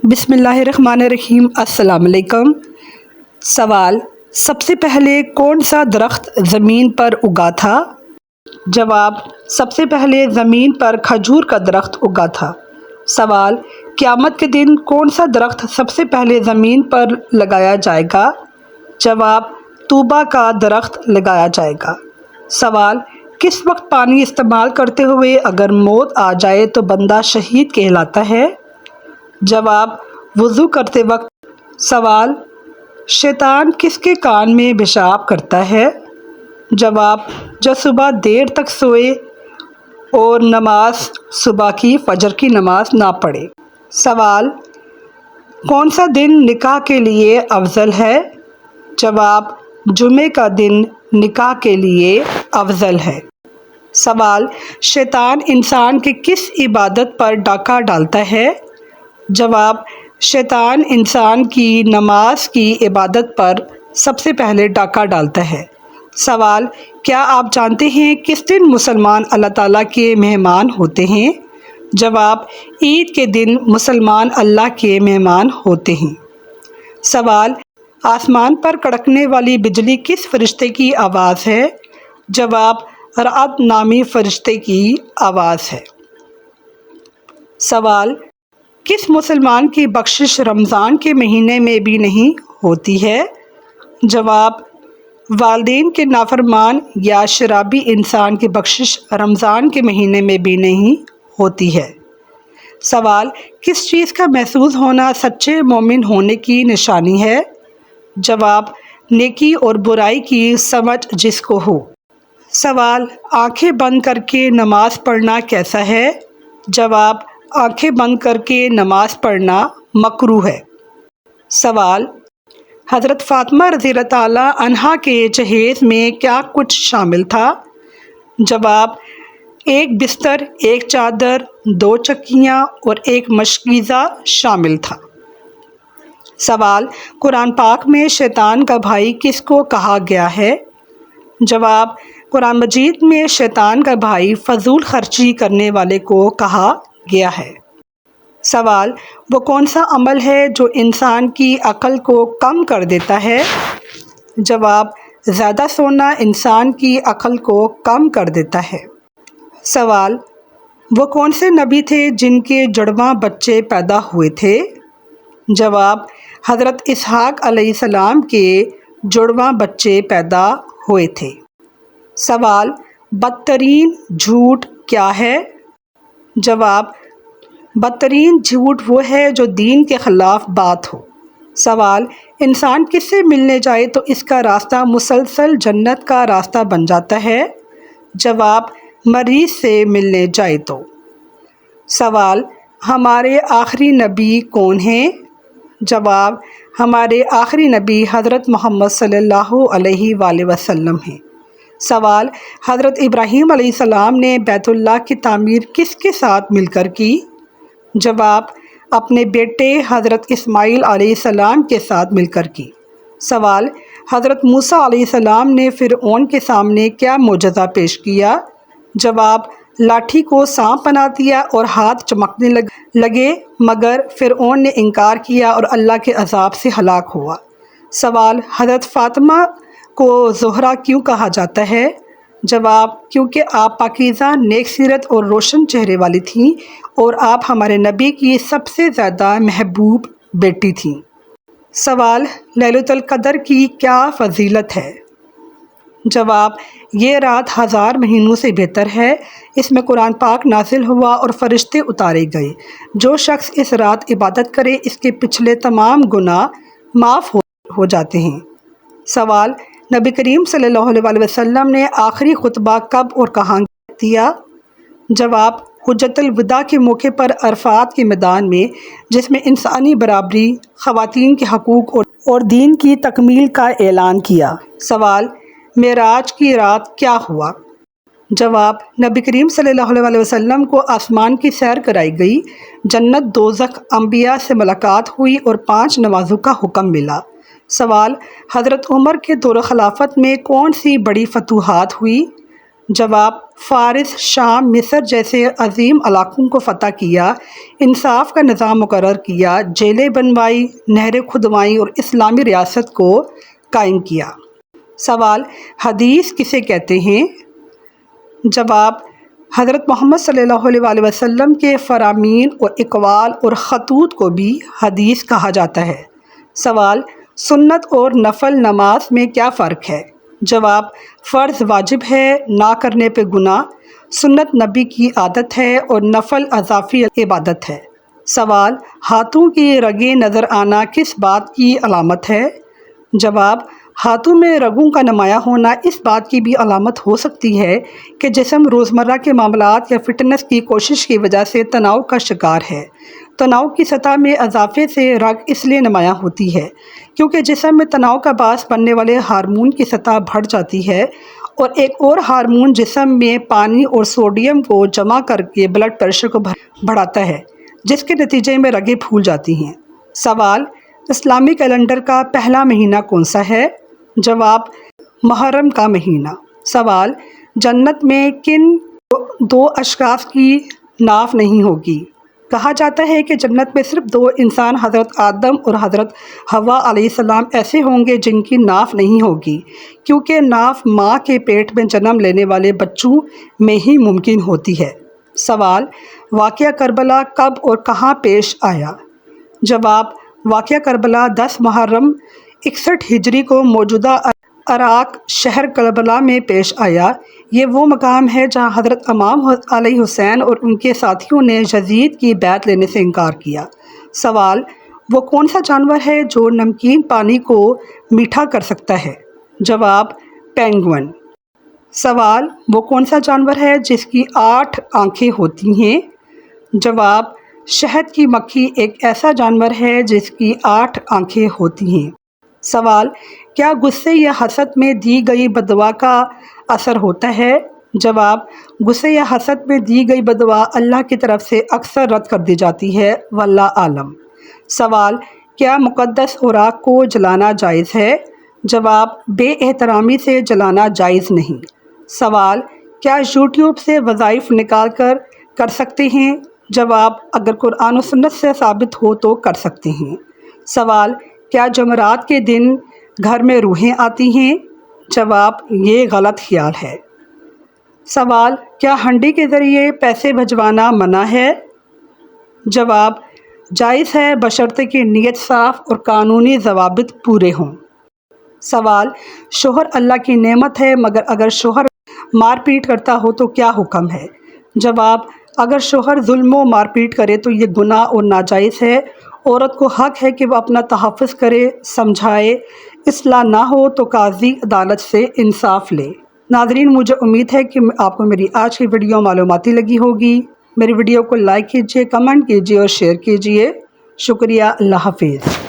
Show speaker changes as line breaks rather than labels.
بسم اللہ الرحمن الرحیم۔ السلام علیکم۔ سوال: سب سے پہلے کون سا درخت زمین پر اگا تھا؟ جواب: سب سے پہلے زمین پر کھجور کا درخت اگا تھا۔ سوال: قیامت کے دن کون سا درخت سب سے پہلے زمین پر لگایا جائے گا؟ جواب: طوبہ کا درخت لگایا جائے گا۔ سوال: کس وقت پانی استعمال کرتے ہوئے اگر موت آ جائے تو بندہ شہید کہلاتا ہے؟ جواب: وضو کرتے وقت۔ سوال: شیطان کس کے کان میں پیشاب کرتا ہے؟ جواب: جو صبح دیر تک سوئے اور نماز صبح کی فجر کی نماز نہ پڑھے۔ سوال: کون سا دن نکاح کے لیے افضل ہے؟ جواب: جمعے کا دن نکاح کے لیے افضل ہے۔ سوال: شیطان انسان کی کس عبادت پر ڈاکہ ڈالتا ہے؟ جواب: شیطان انسان کی نماز کی عبادت پر سب سے پہلے ڈاکہ ڈالتا ہے۔ سوال: کیا آپ جانتے ہیں کس دن مسلمان اللہ تعالیٰ کے مہمان ہوتے ہیں؟ جواب: عید کے دن مسلمان اللہ کے مہمان ہوتے ہیں۔ سوال: آسمان پر کڑکنے والی بجلی کس فرشتے کی آواز ہے؟ جواب: رعد نامی فرشتے کی آواز ہے۔ سوال: کس مسلمان کی بخشش رمضان کے مہینے میں بھی نہیں ہوتی ہے؟ جواب: والدین کے نافرمان یا شرابی انسان کی بخشش رمضان کے مہینے میں بھی نہیں ہوتی ہے۔ سوال: کس چیز کا محسوس ہونا سچے مومن ہونے کی نشانی ہے؟ جواب: نیکی اور برائی کی سمجھ جس کو ہو۔ سوال: آنکھیں بند کر کے نماز پڑھنا کیسا ہے؟ جواب: آنکھیں بند کر کے نماز پڑھنا مکروہ ہے۔ سوال: حضرت فاطمہ رضی اللہ تعالیٰ عنہا کے جہیز میں کیا کچھ شامل تھا؟ جواب: ایک بستر، ایک چادر، 2 چکیاں اور ایک مشکیزہ شامل تھا۔ سوال: قرآن پاک میں شیطان کا بھائی کس کو کہا گیا ہے؟ جواب: قرآن مجید میں شیطان کا بھائی فضول خرچی کرنے والے کو کہا گیا ہے۔ سوال: وہ کون سا عمل ہے جو انسان کی عقل کو کم کر دیتا ہے؟ جواب: زیادہ سونا انسان کی عقل کو کم کر دیتا ہے۔ سوال: وہ کون سے نبی تھے جن کے جڑواں بچے پیدا ہوئے تھے؟ جواب: حضرت اسحاق علیہ السلام کے جڑواں بچے پیدا ہوئے تھے۔ سوال: بدترین جھوٹ کیا ہے؟ جواب: بدترین جھوٹ وہ ہے جو دین کے خلاف بات ہو۔ سوال: انسان کس سے ملنے جائے تو اس کا راستہ مسلسل جنت کا راستہ بن جاتا ہے؟ جواب: مریض سے ملنے جائے تو۔ سوال: ہمارے آخری نبی کون ہیں؟ جواب: ہمارے آخری نبی حضرت محمد صلی اللہ علیہ وآلہ وسلم ہیں۔ سوال: حضرت ابراہیم علیہ السلام نے بیت اللہ کی تعمیر کس کے ساتھ مل کر کی؟ جواب: اپنے بیٹے حضرت اسماعیل علیہ السلام کے ساتھ مل کر کی۔ سوال: حضرت موسیٰ علیہ السلام نے فرعون کے سامنے کیا معجزہ پیش کیا؟ جواب: لاٹھی کو سانپ بنا دیا اور ہاتھ چمکنے لگے مگر فرعون نے انکار کیا اور اللہ کے عذاب سے ہلاک ہوا۔ سوال: حضرت فاطمہ کو زہرا کیوں کہا جاتا ہے؟ جواب: کیونکہ آپ پاکیزہ، نیک سیرت اور روشن چہرے والی تھیں اور آپ ہمارے نبی کی سب سے زیادہ محبوب بیٹی تھیں۔ سوال: لیلۃ القدر کی کیا فضیلت ہے؟ جواب: یہ رات 1000 مہینوں سے بہتر ہے۔ اس میں قرآن پاک نازل ہوا اور فرشتے اتارے گئے۔ جو شخص اس رات عبادت کرے اس کے پچھلے تمام گناہ معاف ہو جاتے ہیں۔ سوال: نبی کریم صلی اللہ علیہ وسلم نے آخری خطبہ کب اور کہاں دیا؟ جواب: حجۃ الوداع کے موقع پر عرفات کے میدان میں، جس میں انسانی برابری، خواتین کے حقوق اور دین کی تکمیل کا اعلان کیا۔ سوال: معراج کی رات کیا ہوا؟ جواب: نبی کریم صلی اللہ علیہ وسلم کو آسمان کی سیر کرائی گئی، جنت دوزخ انبیاء سے ملاقات ہوئی اور 5 نمازوں کا حکم ملا۔ سوال: حضرت عمر کے دور خلافت میں کون سی بڑی فتوحات ہوئی؟ جواب: فارس، شام، مصر جیسے عظیم علاقوں کو فتح کیا، انصاف کا نظام مقرر کیا، جیلیں بنوائی، نہریں کھدوائیں اور اسلامی ریاست کو قائم کیا۔ سوال: حدیث کسے کہتے ہیں؟ جواب: حضرت محمد صلی اللہ علیہ وآلہ وسلم کے فرامین اور اقوال اور خطوط کو بھی حدیث کہا جاتا ہے۔ سوال: سنت اور نفل نماز میں کیا فرق ہے؟ جواب: فرض واجب ہے، نہ کرنے پہ گناہ، سنت نبی کی عادت ہے اور نفل اضافی عبادت ہے۔ سوال: ہاتھوں کی رگیں نظر آنا کس بات کی علامت ہے؟ جواب: ہاتھوں میں رگوں کا نمایاں ہونا اس بات کی بھی علامت ہو سکتی ہے کہ جسم روزمرہ کے معاملات یا فٹنس کی کوشش کی وجہ سے تناؤ کا شکار ہے۔ تناؤ کی سطح میں اضافے سے رگ اس لیے نمایاں ہوتی ہے کیونکہ جسم میں تناؤ کا باعث بننے والے ہارمون کی سطح بڑھ جاتی ہے اور ایک اور ہارمون جسم میں پانی اور سوڈیم کو جمع کر کے بلڈ پریشر کو بڑھاتا ہے، جس کے نتیجے میں رگیں پھول جاتی ہیں۔ سوال: اسلامی کیلنڈر کا پہلا مہینہ کون سا ہے؟ جواب: محرم کا مہینہ۔ سوال: جنت میں کن دو اشخاص کی نعت نہیں ہوگی؟ کہا جاتا ہے کہ جنت میں صرف دو انسان حضرت آدم اور حضرت حوا علیہ السلام ایسے ہوں گے جن کی نعت نہیں ہوگی، کیونکہ نعت ماں کے پیٹ میں جنم لینے والے بچوں میں ہی ممکن ہوتی ہے۔ سوال: واقعہ کربلا کب اور کہاں پیش آیا؟ جواب: واقعہ کربلا 10 محرم 61 ہجری کو موجودہ عراق شہر کربلا میں پیش آیا۔ یہ وہ مقام ہے جہاں حضرت امام علیہ حسین اور ان کے ساتھیوں نے یزید کی بیعت لینے سے انکار کیا۔ سوال: وہ کون سا جانور ہے جو نمکین پانی کو میٹھا کر سکتا ہے؟ جواب: پینگوئن۔ سوال: وہ کون سا جانور ہے جس کی 8 آنکھیں ہوتی ہیں؟ جواب: شہد کی مکھی ایک ایسا جانور ہے جس کی 8 آنکھیں ہوتی ہیں۔ سوال: کیا غصے یا حسد میں دی گئی بددعا کا اثر ہوتا ہے؟ جواب: غصے یا حسد میں دی گئی بددعا اللہ کی طرف سے اکثر رد کر دی جاتی ہے، واللہ اعلم۔ سوال: کیا مقدس اوراق کو جلانا جائز ہے؟ جواب: بے احترامی سے جلانا جائز نہیں۔ سوال: کیا یوٹیوب سے وظائف نکال کر سکتے ہیں؟ جواب: اگر قرآن و سنت سے ثابت ہو تو کر سکتے ہیں۔ سوال: کیا جمعرات کے دن گھر میں روحیں آتی ہیں؟ جواب: یہ غلط خیال ہے۔ سوال: کیا ہنڈی کے ذریعے پیسے بھجوانا منع ہے؟ جواب: جائز ہے بشرطے کہ نیت صاف اور قانونی ضوابط پورے ہوں۔ سوال: شوہر اللہ کی نعمت ہے مگر اگر شوہر مار پیٹ کرتا ہو تو کیا حکم ہے؟ جواب: اگر شوہر ظلم و مار پیٹ کرے تو یہ گناہ اور ناجائز ہے۔ عورت کو حق ہے کہ وہ اپنا تحفظ کرے، سمجھائے، اصلاح نہ ہو تو قاضی عدالت سے انصاف لے۔ ناظرین، مجھے امید ہے کہ آپ کو میری آج کی ویڈیو معلوماتی لگی ہوگی۔ میری ویڈیو کو لائک کیجیے، کمنٹ کیجیے اور شیئر کیجیے۔ شکریہ، اللہ حافظ۔